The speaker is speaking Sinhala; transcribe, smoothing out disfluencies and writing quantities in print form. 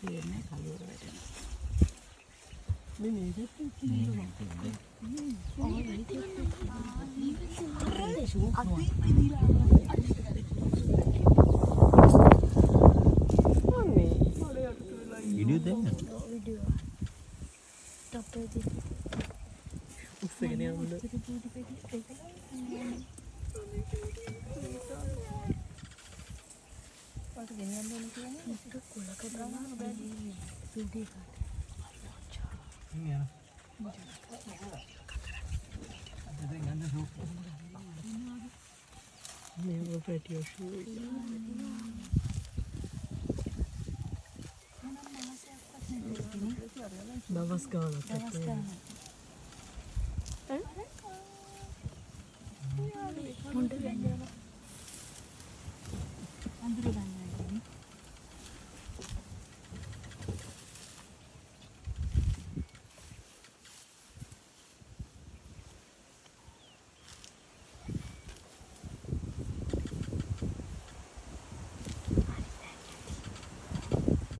තේරෙන්නේ කලවර වැටෙනවා. මේ මේකත් කිලිනවා. Video දෙන්න. උස්සගෙන යන්න. පාට ගෙනියන්න ඕනේ කියන්නේ මේක කොලක දානවා බෑ වීඩියෝ කාට. Never bet your shoes. දවස් ගානක් හොඳ වෙන්නේ